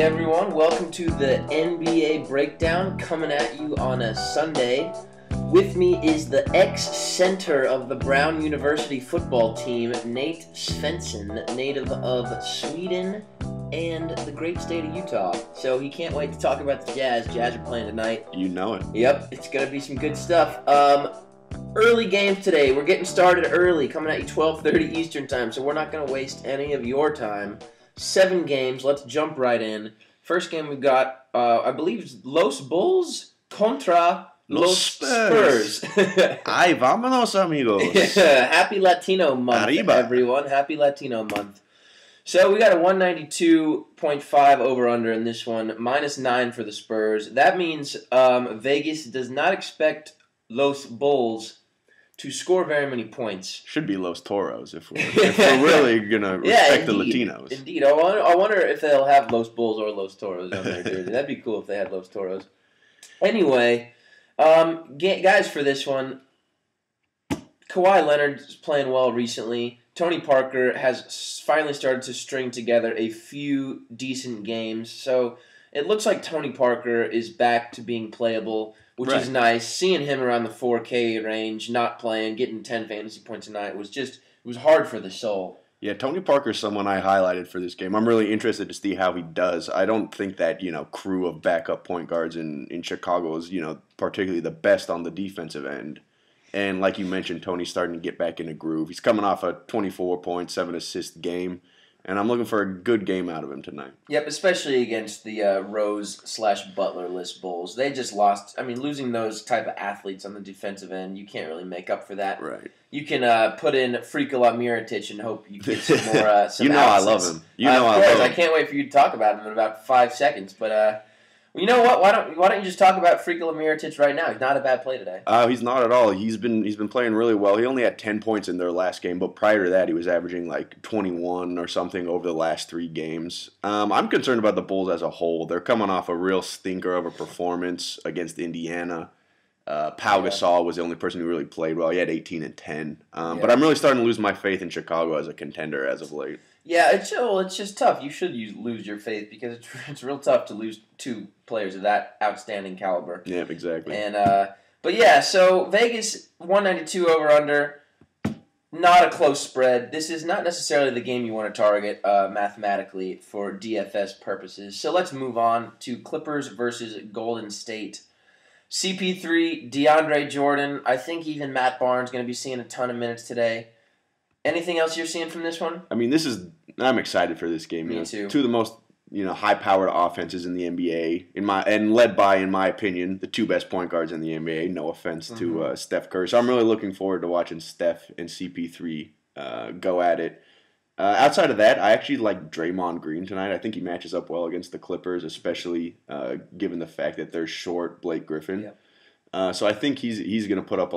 everyone. Welcome to the NBA Breakdown, coming at you on a Sunday. With me is the ex-center of the Brown University football team, Nate Svensson, native of Sweden and the great state of Utah. So he can't wait to talk about the Jazz. Jazz are playing tonight. You know it. Yep, it's going to be some good stuff. Early games today. We're getting started early, coming at you 12:30 Eastern time, so we're not going to waste any of your time. 7 games. Let's jump right in. First game we've got, I believe, Los Bulls contra Los Spurs. Ay, vámonos, amigos. Happy Latino month, Arriba. everyone. Happy Latino month. So we got a 192.5 over-under in this one, -9 for the Spurs. That means Vegas does not expect Los Bulls to score very many points. Should be Los Toros if we're really going to respect the Latinos. Indeed. I wonder if they'll have Los Bulls or Los Toros on their jersey. That'd be cool if they had Los Toros. Anyway, guys, for this one, Kawhi Leonard's playing well recently. Tony Parker has finally started to string together a few decent games. So it looks like Tony Parker is back to being playable, which is nice. Seeing him around the 4K range, not playing, getting 10 fantasy points a night it was hard for the soul. Yeah, Tony Parker's someone I highlighted for this game. I'm really interested to see how he does. I don't think that, crew of backup point guards in Chicago is, particularly the best on the defensive end. And like you mentioned, Tony's starting to get back in a groove. He's coming off a 24-point, 7-assist game. And I'm looking for a good game out of him tonight. Yep, especially against the Rose/Butler-less Bulls. They just lost. I mean, losing those type of athletes on the defensive end, you can't really make up for that. Right. You can put in Frikola Mirotic and hope you get some more. Some I love him. I love him. I can't wait for you to talk about him in about 5 seconds. But you know what? Why don't you just talk about Frikola Mirotic right now? He's not a bad play today. He's not at all. He's been playing really well. He only had 10 points in their last game, but prior to that, he was averaging like 21 or something over the last 3 games. I'm concerned about the Bulls as a whole. They're coming off a real stinker of a performance against Indiana. Pau Gasol was the only person who really played well. He had 18 and 10. But I'm really starting to lose my faith in Chicago as a contender as of late. Yeah, it's just tough. You should lose your faith because it's real tough to lose 2 players of that outstanding caliber. Yeah, exactly. And but yeah, so Vegas 192 over under, not a close spread. This is not necessarily the game you want to target mathematically for DFS purposes. So let's move on to Clippers versus Golden State. CP3, DeAndre Jordan. I think even Matt Barnes going to be seeing a ton of minutes today. Anything else you're seeing from this one? I mean, I'm excited for this game. Me too. 2 of the most high-powered offenses in the NBA, and led by, in my opinion, the 2 best point guards in the NBA. No offense to Steph Curry. So I'm really looking forward to watching Steph and CP3 go at it. Outside of that, I actually like Draymond Green tonight. I think he matches up well against the Clippers, especially given the fact that they're short Blake Griffin. Yep. So I think he's going to put up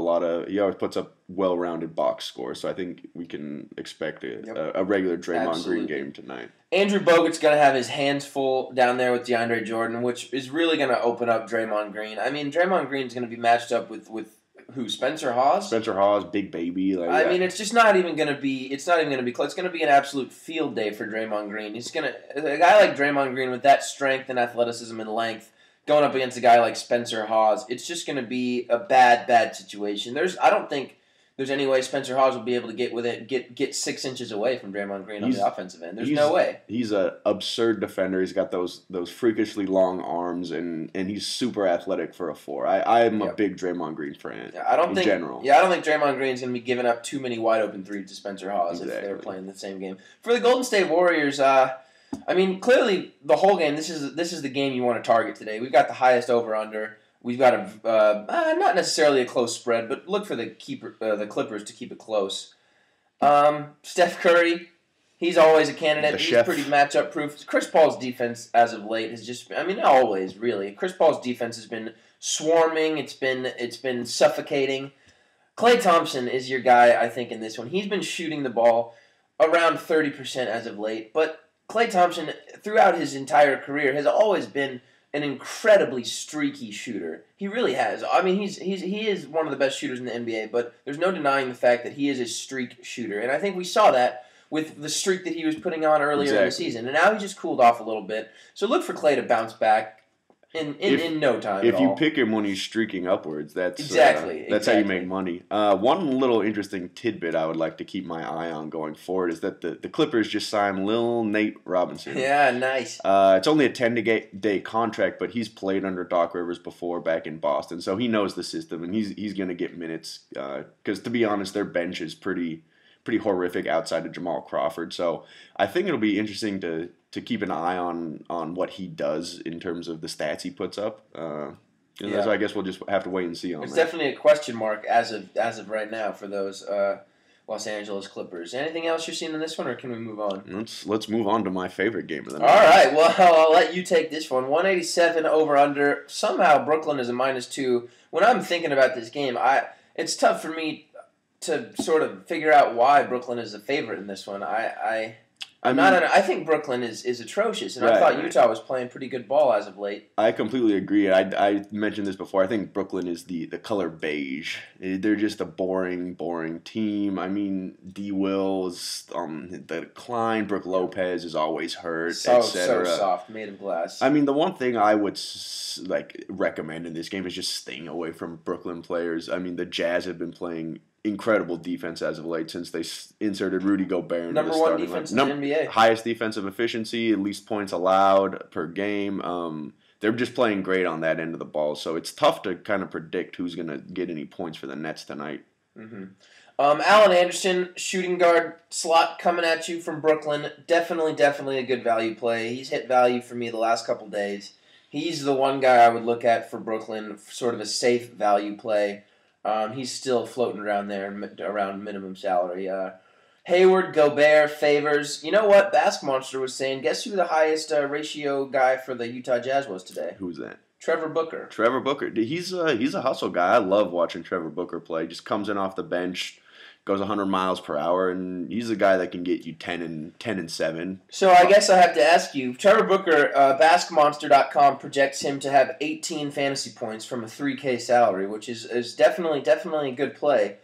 he always puts up well-rounded box scores. So I think we can expect a regular Draymond Green game tonight. Andrew Bogut's going to have his hands full down there with DeAndre Jordan, which is really going to open up Draymond Green. I mean, Draymond Green's going to be matched up with who? Spencer Hawes? Spencer Hawes, big baby. I mean, it's just not even going to be. It's not even going to be close. It's going to be an absolute field day for Draymond Green. A guy like Draymond Green with that strength and athleticism and length, going up against a guy like Spencer Hawes, it's just going to be a bad situation. I don't think there's any way Spencer Hawes will be able to get 6 inches away from Draymond Green on the offensive end. There's no way. He's an absurd defender. He's got those freakishly long arms, and he's super athletic for a 4. I'm a big Draymond Green fan. I don't think Draymond Green's going to be giving up too many wide open threes to Spencer Hawes if they're playing the same game. For the Golden State Warriors, I mean, clearly the whole game. This is the game you want to target today. We've got the highest over/under. We've got not necessarily a close spread, but look for the Clippers to keep it close. Steph Curry, he's always a candidate. He's pretty matchup proof. Chris Paul's defense as of late has just, I mean, always really. Chris Paul's defense has been swarming. It's been suffocating. Klay Thompson is your guy, I think, in this one. He's been shooting the ball around 30% as of late, but Klay Thompson, throughout his entire career, has always been an incredibly streaky shooter. He really has. I mean, he is one of the best shooters in the NBA, but there's no denying the fact that he is a streak shooter. And I think we saw that with the streak that he was putting on earlier in the season. And now he just cooled off a little bit. So look for Clay to bounce back in no time If you pick him when he's streaking upwards, that's exactly how you make money. One little interesting tidbit I would like to keep my eye on going forward is that the Clippers just signed Lil Nate Robinson. Yeah, nice. It's only a 10-day contract, but he's played under Doc Rivers before back in Boston, so he knows the system, and he's going to get minutes. Because to be honest, their bench is pretty horrific outside of Jamal Crawford. So I think it'll be interesting to keep an eye on what he does in terms of the stats he puts up. So I guess we'll just have to wait and see on that. It's definitely a question mark as of right now for those Los Angeles Clippers. Anything else you're seeing in this one, or can we move on? Let's move on to my favorite game of the night. All right, well, I'll let you take this one. 187 over-under. Somehow Brooklyn is a -2. When I'm thinking about this game, it's tough for me to sort of figure out why Brooklyn is the favorite in this one. I think Brooklyn is atrocious, and I thought Utah was playing pretty good ball as of late. I completely agree. I mentioned this before. I think Brooklyn is the color beige. They're just a boring team. I mean, D. Will's on the decline. Brooke Lopez is always hurt, so etc. soft, made of glass. I mean, the one thing I would recommend in this game is just staying away from Brooklyn players. I mean, the Jazz have been playing incredible defense as of late since they inserted Rudy Gobert into the starting #1 defense in the NBA. Highest defensive efficiency, at least points allowed per game. They're just playing great on that end of the ball, so it's tough to kind of predict who's going to get any points for the Nets tonight. Mm-hmm. Allen Anderson, shooting guard slot coming at you from Brooklyn. Definitely a good value play. He's hit value for me the last couple days. He's the one guy I would look at for Brooklyn, sort of a safe value play. He's still floating around there, around minimum salary. Hayward, Gobert, Favors. You know what? Bask Monster was saying, guess who the highest ratio guy for the Utah Jazz was today? Who's that? Trevor Booker. Trevor Booker. He's a hustle guy. I love watching Trevor Booker play. Just comes in off the bench, goes 100 miles per hour, and he's a guy that can get you 10 and 7. So I guess I have to ask you, Trevor Booker, baskmonster.com projects him to have 18 fantasy points from a $3K salary, which is definitely a good play.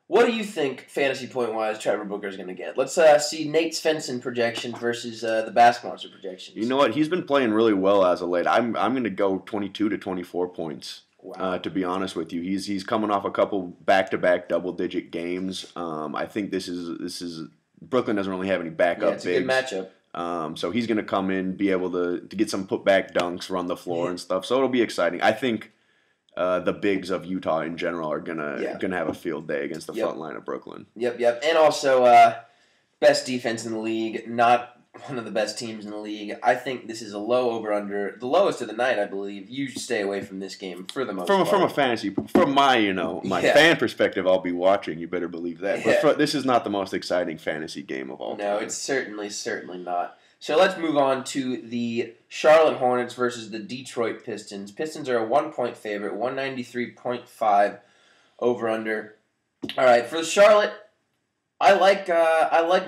What do you think, fantasy point-wise, Trevor Booker is going to get? Let's see Nate Svensson projections versus the Bask Monster projections. You know what? He's been playing really well as of late. I'm going to go 22 to 24 points. Wow. To be honest with you, he's coming off a couple back-to-back double-digit games. I think this is Brooklyn doesn't really have any backup bigs. It's a good matchup. So he's going to come in, be able to get some put-back dunks, run the floor and stuff. So it'll be exciting. I think the bigs of Utah in general are gonna have a field day against the front line of Brooklyn. Yep. And also best defense in the league, not one of the best teams in the league. I think this is a low over-under, the lowest of the night, I believe. You stay away from this game for the most part. From a fantasy, from my fan perspective, I'll be watching. You better believe that. But this is not the most exciting fantasy game of all time. No, it's certainly not. So let's move on to the Charlotte Hornets versus the Detroit Pistons. Pistons are a 1-point favorite, 193.5 over-under. All right, for Charlotte, I like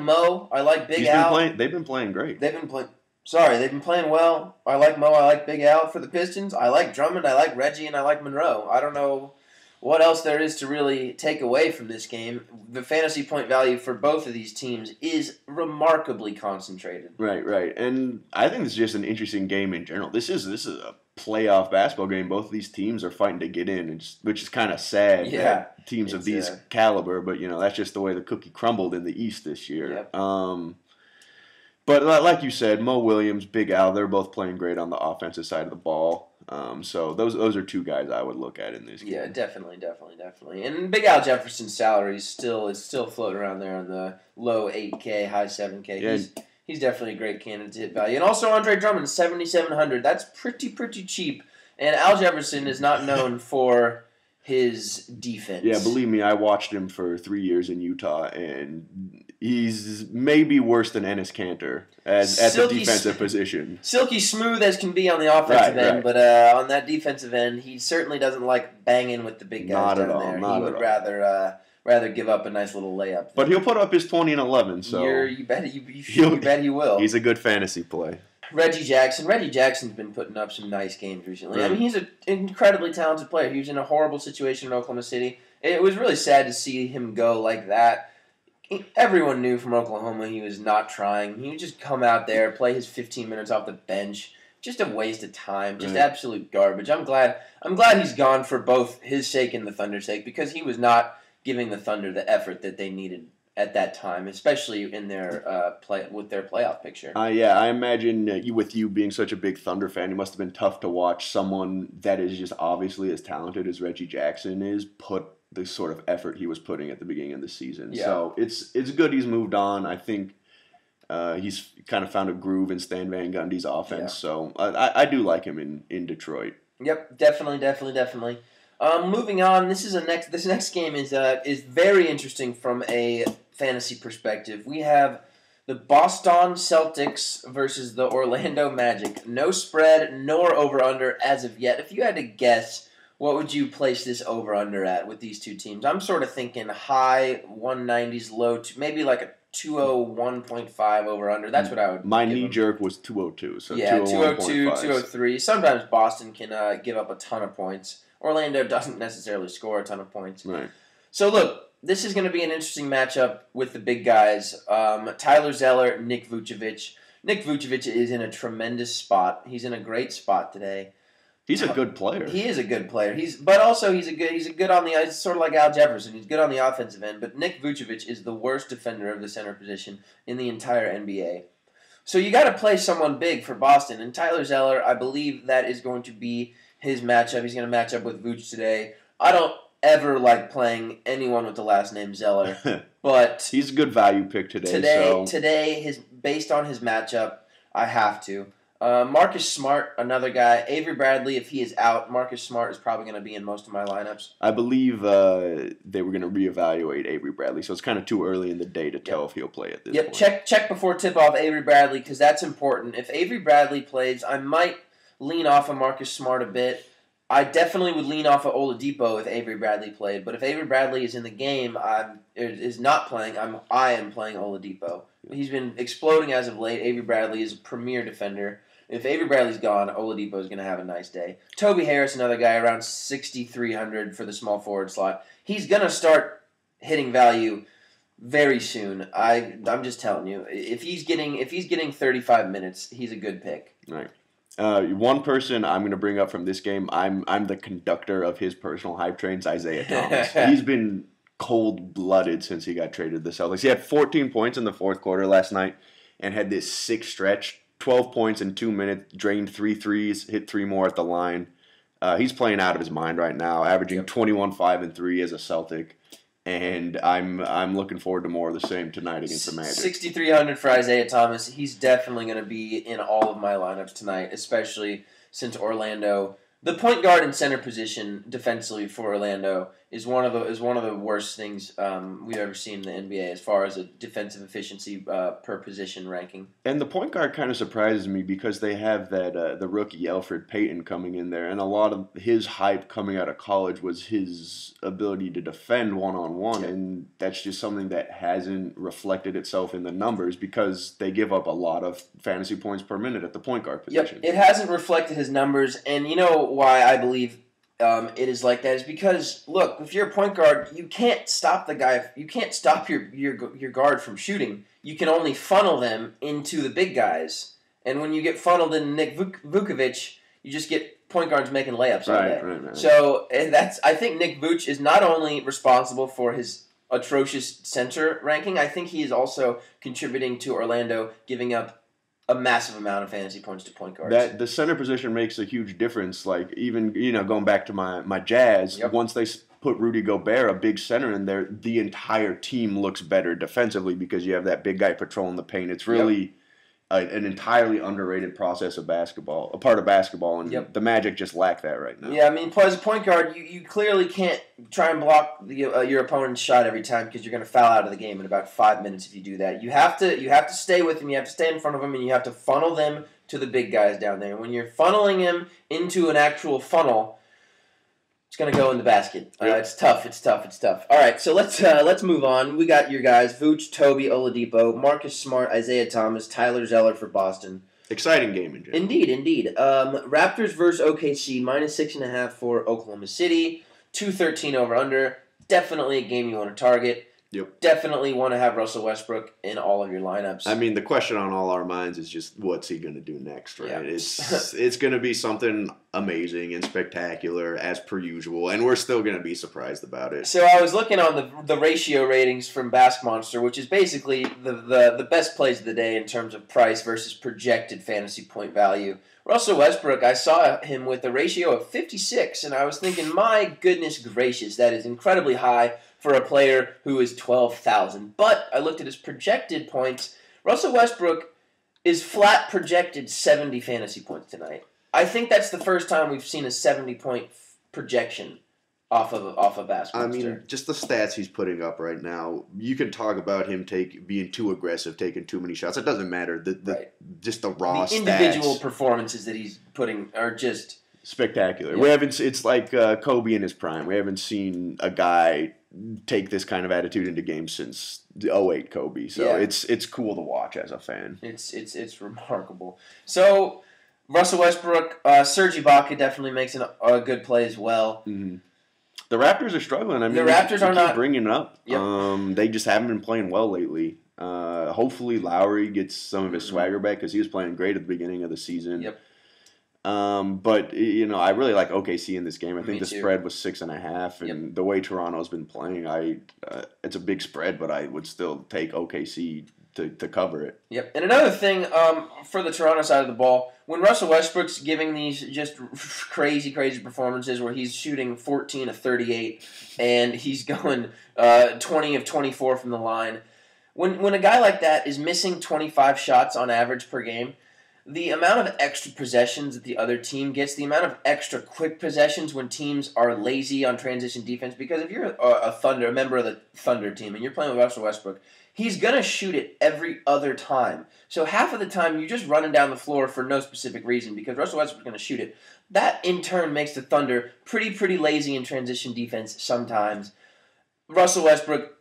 Mo. I like Big Al. They've been playing great. They've been playing well. I like Mo. I like Big Al. For the Pistons, I like Drummond. I like Reggie, and I like Monroe. I don't know what else there is to really take away from this game. The fantasy point value for both of these teams is remarkably concentrated. Right. And I think this is just an interesting game in general. This is a playoff basketball game. Both of these teams are fighting to get in, which is kind of sad. Yeah, teams of these caliber, but that's just the way the cookie crumbled in the East this year. Yep. But like you said, Mo Williams, Big Al, they're both playing great on the offensive side of the ball. So those are two guys I would look at in this game. Yeah, definitely. And Big Al Jefferson's salary is still floating around there on the low 8K, high 7K. Yeah. He's definitely a great candidate to hit value. And also Andre Drummond, 7,700. That's pretty cheap. And Al Jefferson is not known for his defense. Yeah, believe me, I watched him for 3 years in Utah, and he's maybe worse than Enes Kanter at the defensive position. Silky smooth as can be on the offensive end, but on that defensive end, he certainly doesn't like banging with the big guys down there. He would rather give up a nice little layup. But he'll put up his 20 and 11. So you bet he will. He's a good fantasy play. Reggie Jackson's been putting up some nice games recently. I mean, he's an incredibly talented player. He was in a horrible situation in Oklahoma City. It was really sad to see him go like that. Everyone knew from Oklahoma he was not trying. He would just come out there, play his 15 minutes off the bench. Just a waste of time. Just absolute garbage. I'm glad he's gone for both his sake and the Thunder's sake, because he was not giving the Thunder the effort that they needed at that time, especially in their with their playoff picture. Yeah, I imagine with you being such a big Thunder fan, it must have been tough to watch someone that is just obviously as talented as Reggie Jackson is put the sort of effort he was putting at the beginning of the season. Yeah. So it's good he's moved on. I think he's kind of found a groove in Stan Van Gundy's offense. Yeah. So I do like him in Detroit. Yep, definitely. Moving on, this next game is very interesting from a fantasy perspective. We have the Boston Celtics versus the Orlando Magic. No spread nor over-under as of yet. If you had to guess, what would you place this over-under at with these two teams? I'm sort of thinking high 190s, low, maybe like a 201.5 over-under. That's what I would My knee-jerk was 202. So yeah, 202, 203. Sometimes Boston can give up a ton of points. Orlando doesn't necessarily score a ton of points. Right. So, look, this is going to be an interesting matchup with the big guys. Tyler Zeller, Nick Vucevic. Nick Vucevic is in a tremendous spot. He's in a great spot today. He's a good player. He is a good player. He's good on the ice, sort of like Al Jefferson. He's good on the offensive end, but Nick Vucevic is the worst defender of the center position in the entire NBA. So you got to play someone big for Boston, and Tyler Zeller, I believe that is going to be his matchup. He's going to match up with Vooch today. I don't ever like playing anyone with the last name Zeller, but he's a good value pick today. Today, based on his matchup, I have to. Marcus Smart, another guy. Avery Bradley, if he is out, Marcus Smart is probably going to be in most of my lineups. I believe they were going to reevaluate Avery Bradley, so it's kind of too early in the day to tell if he'll play at this point. Check before tip-off Avery Bradley, because that's important. If Avery Bradley plays, I might lean off of Marcus Smart a bit. I definitely would lean off of Oladipo if Avery Bradley played, but if Avery Bradley is in the game, is not playing, I am playing Oladipo. He's been exploding as of late. Avery Bradley is a premier defender. If Avery Bradley's gone, Oladipo is going to have a nice day. Toby Harris, another guy, around 6,300 for the small forward slot. He's going to start hitting value very soon. I'm just telling you, if he's getting 35 minutes, he's a good pick. Right. One person I'm going to bring up from this game, I'm the conductor of his personal hype trains, Isaiah Thomas. He's been cold-blooded since he got traded to the Celtics. He had 14 points in the fourth quarter last night and had this sick stretch, 12 points in 2 minutes, drained 3 threes, hit 3 more at the line. He's playing out of his mind right now, averaging 21, 5, and 3 as a Celtic. And I'm looking forward to more of the same tonight against the Magic. 6,300 for Isaiah Thomas. He's definitely going to be in all of my lineups tonight, especially since Orlando, the point guard and center position defensively for Orlando is one of the worst things we've ever seen in the NBA as far as a defensive efficiency per position ranking. And the point guard kind of surprises me because they have that the rookie Elfrid Payton coming in there, and a lot of his hype coming out of college was his ability to defend one-on-one, and that's just something that hasn't reflected itself in the numbers because they give up a lot of fantasy points per minute at the point guard position. Yep, it hasn't reflected his numbers, and you know why I believe it is like that is because, look, if you're a point guard, you can't stop the guy. You can't stop your guard from shooting. You can only funnel them into the big guys. And when you get funneled in Nick Vucevic, you just get point guards making layups all day. Right. So I think Nick Vuce is not only responsible for his atrocious center ranking, I think he is also contributing to Orlando giving up a massive amount of fantasy points to point guards. That the center position makes a huge difference. Like even going back to my Jazz, once they put Rudy Gobert, a big center in there, the entire team looks better defensively because you have that big guy patrolling the paint. It's really an entirely underrated process of basketball, a part of basketball, and the Magic just lack that right now. Yeah, I mean, as a point guard, you clearly can't try and block your opponent's shot every time because you're going to foul out of the game in about 5 minutes if you do that. You have to stay with him, you have to stay in front of him, and you have to funnel them to the big guys down there. When you're funneling him into an actual funnel, it's going to go in the basket. It's tough. All right, so let's move on. We got your guys, Vooch, Toby, Oladipo, Marcus Smart, Isaiah Thomas, Tyler Zeller for Boston. Exciting game in general. Indeed. Raptors versus OKC, -6.5 for Oklahoma City, 213 over under. Definitely a game you want to target. Yep. Definitely want to have Russell Westbrook in all of your lineups. I mean, the question on all our minds is just what's he going to do next, right? Yeah. It's going to be something amazing and spectacular as per usual, and we're still going to be surprised about it. So I was looking on the ratio ratings from Basketmonster, which is basically the best plays of the day in terms of price versus projected fantasy point value. Russell Westbrook, I saw him with a ratio of 56, and I was thinking, my goodness gracious, that is incredibly high for a player who is 12,000. But I looked at his projected points. Russell Westbrook is flat projected 70 fantasy points tonight. I think that's the first time we've seen a 70-point projection off of Basketball. I mean, just the stats he's putting up right now. You can talk about him being too aggressive, taking too many shots. It doesn't matter. Just the raw the individual performances that he's putting are just spectacular. Yeah. It's like Kobe in his prime. We haven't seen a guy take this kind of attitude into games since the 08 Kobe. So yeah. It's cool to watch as a fan. It's remarkable. So Russell Westbrook, Serge Ibaka definitely makes a good play as well. Mm-hmm. The Raptors are struggling. I mean, the Raptors are not bringing it up. Yep. They just haven't been playing well lately. Hopefully Lowry gets some of his swagger back because he was playing great at the beginning of the season. Yep. But I really like OKC in this game. I think the spread was 6.5, and the way Toronto's been playing, it's a big spread, but I would still take OKC to cover it. Yep. And another thing for the Toronto side of the ball, when Russell Westbrook's giving these just crazy performances where he's shooting 14 of 38 and he's going 20 of 24 from the line, when a guy like that is missing 25 shots on average per game, the amount of extra possessions that the other team gets, the amount of extra quick possessions when teams are lazy on transition defense, because if you're a member of the Thunder team, and you're playing with Russell Westbrook, he's going to shoot it every other time. So half of the time, you're just running down the floor for no specific reason because Russell Westbrook's going to shoot it. That, in turn, makes the Thunder pretty lazy in transition defense sometimes. Russell Westbrook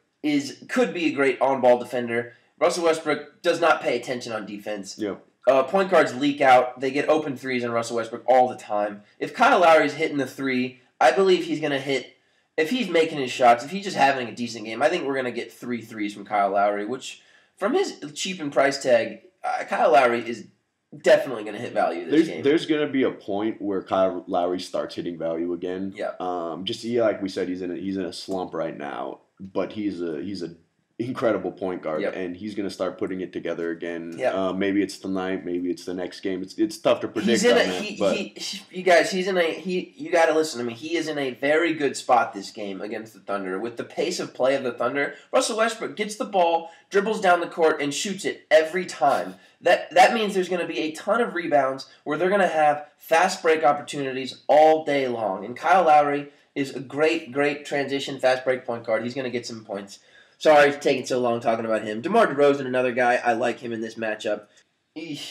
could be a great on-ball defender. Russell Westbrook does not pay attention on defense. Yep. Point guards leak out. They get open threes on Russell Westbrook all the time. If Kyle Lowry's hitting the three, I believe he's going to hit. If he's making his shots, if he's just having a decent game, I think we're going to get 3 threes from Kyle Lowry, which, from his cheap and price tag, Kyle Lowry is definitely going to hit value this game. There's going to be a point where Kyle Lowry starts hitting value again. Yeah. Like we said, he's in a slump right now, but he's a incredible point guard, and he's going to start putting it together again. Yep. Maybe it's tonight, maybe it's the next game. It's tough to predict. You got to listen to me. He is in a very good spot this game against the Thunder. With the pace of play of the Thunder, Russell Westbrook gets the ball, dribbles down the court, and shoots it every time. That means there's going to be a ton of rebounds where they're going to have fast break opportunities all day long. And Kyle Lowry is a great transition fast break point guard. He's going to get some points. Sorry for taking so long talking about him. DeMar DeRozan, another guy. I like him in this matchup.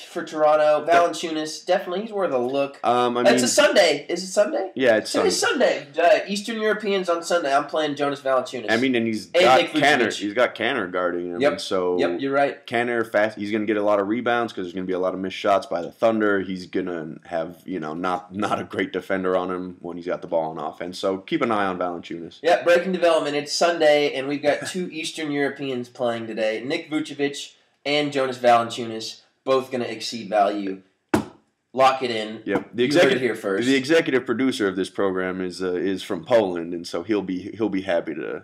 For Toronto, Valanciunas, definitely, he's worth a look. It's a Sunday. Is it Sunday? Yeah, it's Sunday. It's Sunday. Eastern Europeans on Sunday. I'm playing Jonas Valanciunas. I mean, and he's got Kanter. He's got Kanter guarding him. Yep. So you're right. Kanter fast. He's going to get a lot of rebounds because there's going to be a lot of missed shots by the Thunder. He's going to have not a great defender on him when he's got the ball on offense. So keep an eye on Valanciunas. Yeah, breaking development. It's Sunday, and we've got 2 Eastern Europeans playing today: Nick Vucevic and Jonas Valanciunas. Both going to exceed value. Lock it in. Yep. You heard it here first. The executive producer of this program is from Poland, and so he'll be happy to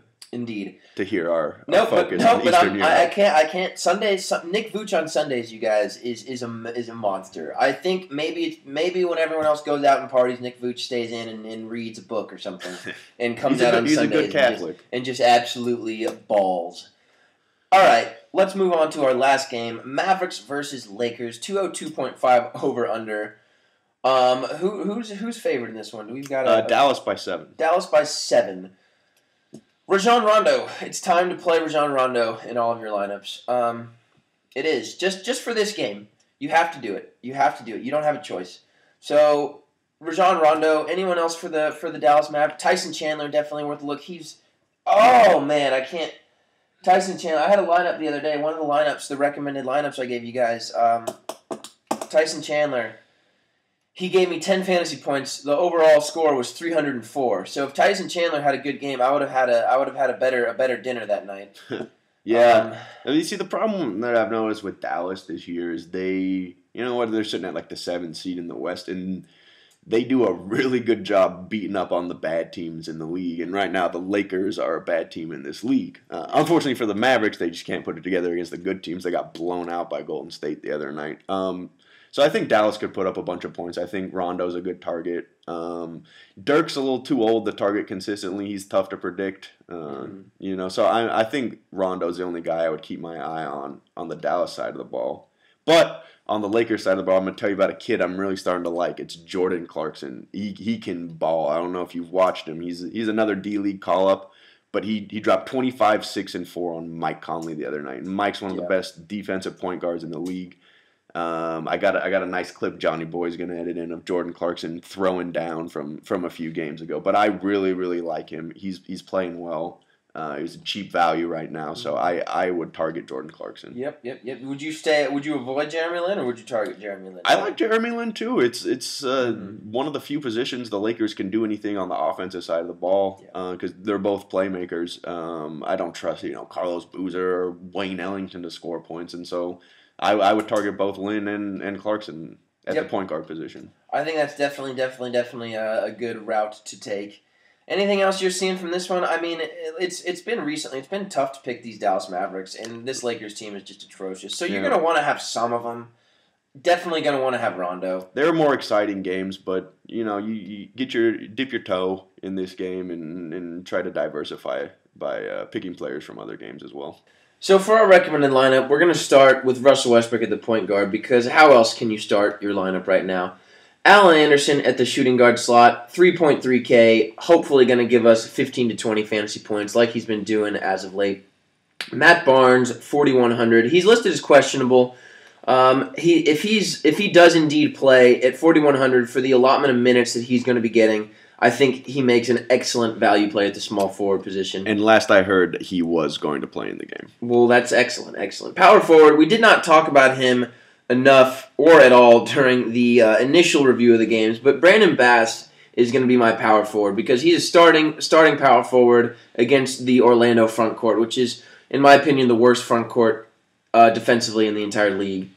hear our focus on Eastern Europe. I can't. Sundays, Nick Vooch on Sundays, you guys, is a monster. I think maybe when everyone else goes out and parties, Nick Vooch stays in and reads a book or something, and comes out on Sundays. He's a good Catholic and just absolutely balls. All right, let's move on to our last game: Mavericks versus Lakers. 202.5 over under. Who's favored in this one? We've got Dallas by 7. Dallas by 7. Rajon Rondo. It's time to play Rajon Rondo in all of your lineups. It is just for this game. You have to do it. You don't have a choice. So Rajon Rondo. Anyone else for the Dallas Mavericks? Tyson Chandler definitely worth a look. I can't. Tyson Chandler. I had a lineup the other day. One of the lineups, the recommended lineups I gave you guys. Tyson Chandler. He gave me 10 fantasy points. The overall score was 304. So if Tyson Chandler had a good game, I would have had a better dinner that night. Yeah. You see, the problem that I've noticed with Dallas this year is they're sitting at like the 7th seed in the West, and they do a really good job beating up on the bad teams in the league. And right now, the Lakers are a bad team in this league. Unfortunately for the Mavericks, they just can't put it together against the good teams. They got blown out by Golden State the other night. So I think Dallas could put up a bunch of points. I think Rondo's a good target. Dirk's a little too old to target consistently. He's tough to predict. So I think Rondo's the only guy I would keep my eye on the Dallas side of the ball. But on the Lakers side of the ball, I'm going to tell you about a kid I'm really starting to like. It's Jordan Clarkson. He can ball. I don't know if you've watched him. He's another D-League call-up. But he dropped 25, 6, and 4 on Mike Conley the other night. And Mike's one of the best defensive point guards in the league. I got a nice clip Johnny Boy's going to edit in of Jordan Clarkson throwing down from a few games ago. But I really, really like him. He's playing well. He's a cheap value right now, so I would target Jordan Clarkson. Yep. Would you avoid Jeremy Lin, or would you target Jeremy Lin? I like Jeremy Lin too. It's one of the few positions the Lakers can do anything on the offensive side of the ball because they're both playmakers. I don't trust Carlos Boozer or Wayne Ellington to score points, and so I would target both Lin and Clarkson at the point guard position. I think that's definitely a good route to take. Anything else you're seeing from this one? I mean, it's been recently. It's been tough to pick these Dallas Mavericks, and this Lakers team is just atrocious. So you're going to want to have some of them. Definitely going to want to have Rondo. There are more exciting games, but you dip your toe in this game and try to diversify by picking players from other games as well. So for our recommended lineup, we're going to start with Russell Westbrook at the point guard because how else can you start your lineup right now? Allen Anderson at the shooting guard slot, 3.3K, hopefully going to give us 15 to 20 fantasy points like he's been doing as of late. Matt Barnes, 4,100. He's listed as questionable. If he does indeed play at 4,100 for the allotment of minutes that he's going to be getting, I think he makes an excellent value play at the small forward position. And last I heard, he was going to play in the game. Well, that's excellent. Power forward, we did not talk about him enough or at all during the initial review of the games, but Brandon Bass is going to be my power forward because he's a starting power forward against the Orlando front court, which is, in my opinion, the worst front court defensively in the entire league.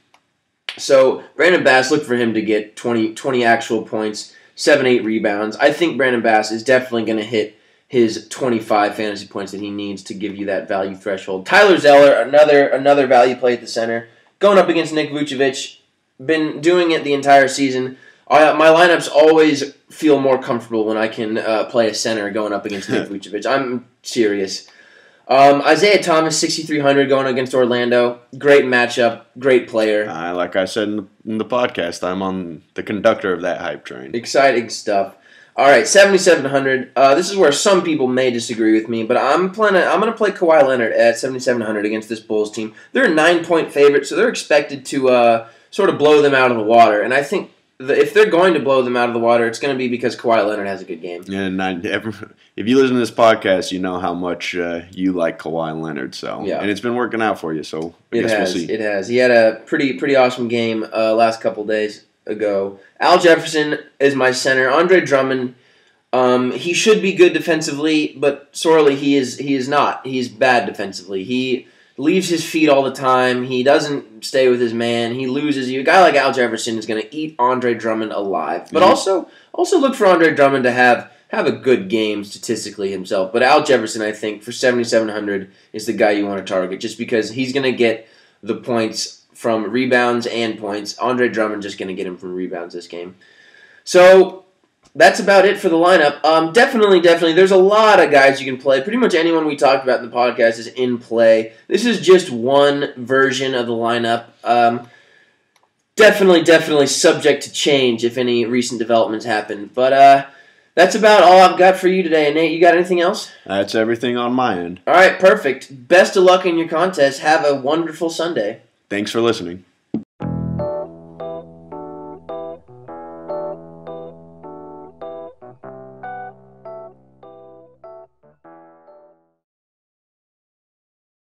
So Brandon Bass, look for him to get 20 actual points, 7-8 rebounds. I think Brandon Bass is definitely going to hit his 25 fantasy points that he needs to give you that value threshold. Tyler Zeller, another value play at the center. Going up against Nick Vucevic, been doing it the entire season. My lineups always feel more comfortable when I can play a center going up against Nick Vucevic. I'm serious. Isaiah Thomas, 6,300 going against Orlando. Great matchup, great player. Like I said in the podcast, I'm on the conductor of that hype train. Exciting stuff. All right, 7,700. This is where some people may disagree with me, but I'm going to play Kawhi Leonard at 7,700 against this Bulls team. They're a 9-point favorite, so they're expected to sort of blow them out of the water. And I think if they're going to blow them out of the water, it's going to be because Kawhi Leonard has a good game. Yeah, and if you listen to this podcast, you know how much you like Kawhi Leonard. So and it's been working out for you. So I guess we'll see. It has. He had a pretty awesome game last couple days ago. Al Jefferson is my center. Andre Drummond, he should be good defensively, but sorely he is not. He's bad defensively. He leaves his feet all the time. He doesn't stay with his man. He loses you. A guy like Al Jefferson is going to eat Andre Drummond alive. But also look for Andre Drummond to have a good game statistically himself. But Al Jefferson, I think, for 7,700 is the guy you want to target just because he's going to get the points from rebounds and points. Andre Drummond just going to get him from rebounds this game. So that's about it for the lineup. Definitely, there's a lot of guys you can play. Pretty much anyone we talked about in the podcast is in play. This is just one version of the lineup. Definitely subject to change if any recent developments happen. But that's about all I've got for you today. Nate, you got anything else? That's everything on my end. All right, perfect. Best of luck in your contest. Have a wonderful Sunday. Thanks for listening.